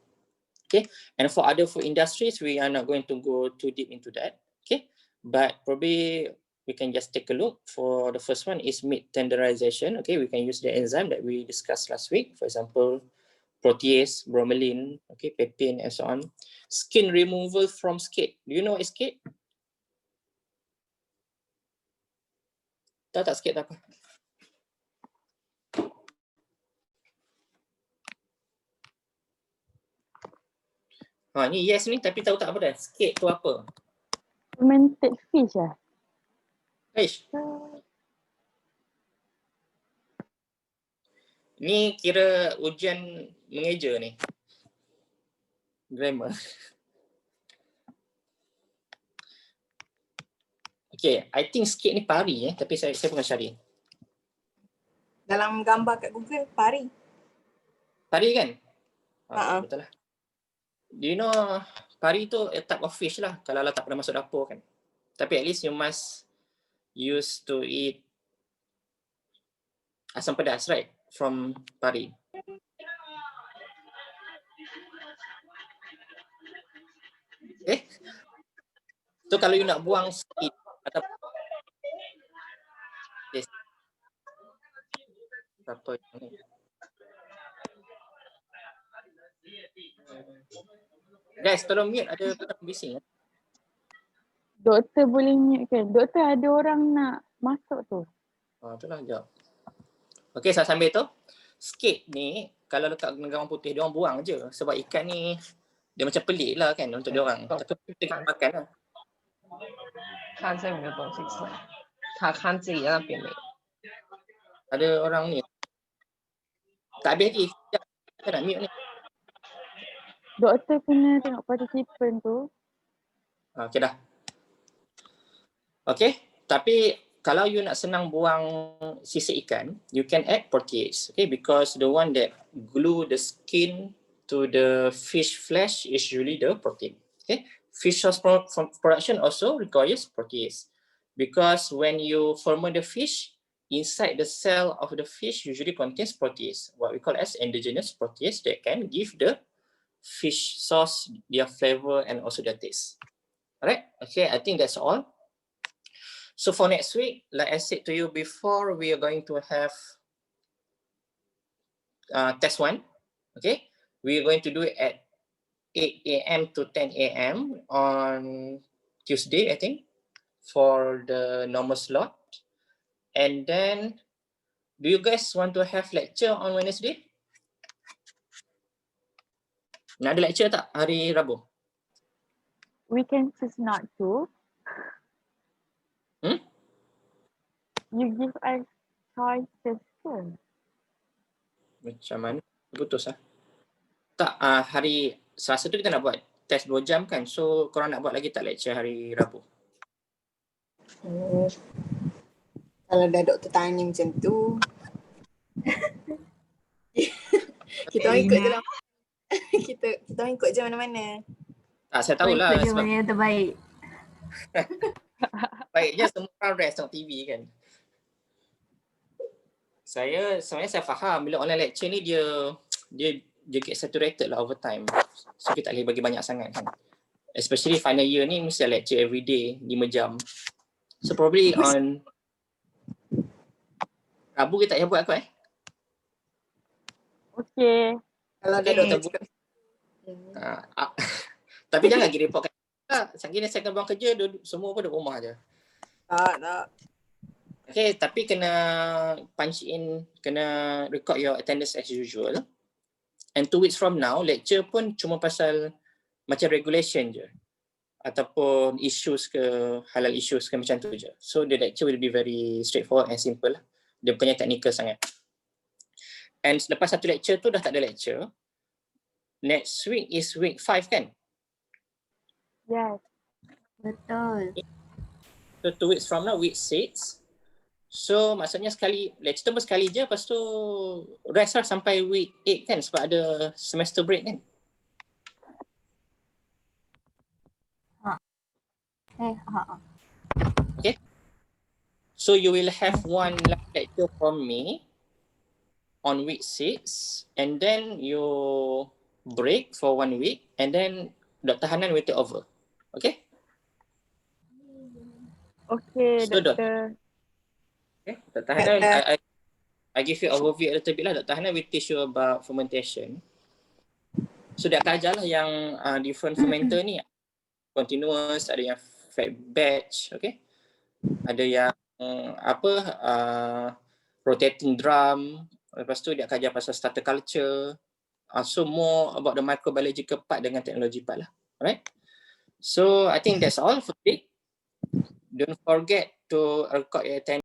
Okay, and for other food industries, we are not going to go too deep into that. Okay, but probably we can just take a look. For the first one is meat tenderization. Okay, we can use the enzyme that we discussed last week. For example, protease, bromelain, okay, peptine, and so on. Skin removal from skate. Do you know what is skate? Tahu tak skate apa? Ni yes ni, tapi tahu tak apa dah? Skate tu apa? Fermented fish lah. Fish. Ni kira ujian mengeja ni. Grammar. Okay, I think sikit ni pari tapi saya bukan cari. Dalam gambar kat Google, pari. Pari kan? Ha. Betul lah. Do you know pari tu a type of fish lah kalau tak pernah masuk dapur kan. Tapi at least you must use to eat asam pedas, right? From pari. Okay. So kalau you nak buang skin atau yes. Apa ni? Guys, tolong mute, ada orang bising. Doktor boleh mute kan? Doktor ada orang nak masuk tu. Itulah jawab. Okay, saya sambil tu. Skate ni, kalau letak gawang putih, dia orang buang je. Sebab ikan ni, dia macam pelik lah kan untuk dia orang. Tapi kita kena makan lah. 看这有没有东西吃，他看自己那边没有。 Ada orang ni. Tak habis lagi. Sekejap. Kita nak mute ni. Doktor kena tengok participant tu. Okay dah. Okay, tapi kalau you nak senang buang sisa ikan, you can add protease. Okay, because the one that glue the skin to the fish flesh is usually the protein. Okay, fish sauce production also requires protease because when you ferment the fish, inside the cell of the fish usually contains protease, what we call as endogenous protease that can give the fish sauce their flavor and also their taste. Alright, okay, I think that's all. So for next week, like I said to you before, we are going to have test 1. Okay, we are going to do it at 8 a.m. to 10 a.m. on Tuesday, I think, for the normal slot. And then, do you guys want to have lecture on Wednesday? Nak ada lecture tak hari Rabu? We can choose not to. You give us choices ke? Macam mana? Putus lah. Tak, hari Selasa tu kita nak buat test 2 jam kan. So, korang nak buat lagi tak lecture hari Rabu? Kalau dah doktor tanya macam tu, kita orang ikut je lah. kita orang ikut je mana-mana. Tak, saya Kau tahulah. ikut je Sebab mana yang terbaik. baiknya semua orang rest tengok TV kan. Sebenarnya saya faham bila online lecture ni dia get saturated lah over time. So kita tak boleh bagi banyak sangat kan. Especially final year ni mesti lecture every day 5 jam. So probably on Rabu kita tak payah buat kot Okay. Kalau dah Okay, doktor doktor cakap. tapi jangan lagi report kan. Sekali saya akan buang kerja, semua pun duduk rumah je. Tak. Okay, tapi kena punch in, kena record your attendance as usual. And 2 weeks from now, lecture pun cuma pasal macam regulation je. Ataupun issues ke, halal issues ke macam tu je. So the lecture will be very straightforward and simple lah. Dia bukannya technical sangat. And lepas satu lecture tu dah tak ada lecture. Next week is week 5 kan? Yes. Betul. So 2 weeks from now, week 6. So maksudnya lecture tu sekali je, lepas tu rest lah sampai week 8 kan sebab ada semester break kan? Okay. So you will have one lecture from me on week 6 and then you break for 1 week and then Dr. Hanan will take over. Okay? Okay, So, doktor. Okay, Dr. Hanan, I give you overview a little bit lah. Dr. Hanan will teach you about fermentation. So dia akan ajar lah yang different fermenter ni. Continuous, ada yang fat batch, okay? Ada yang rotating drum. Lepas tu dia akan ajar pasal starter culture. So more about the microbiological part dengan teknologi part lah. Alright? So I think that's all for today. Don't forget to record your attendance.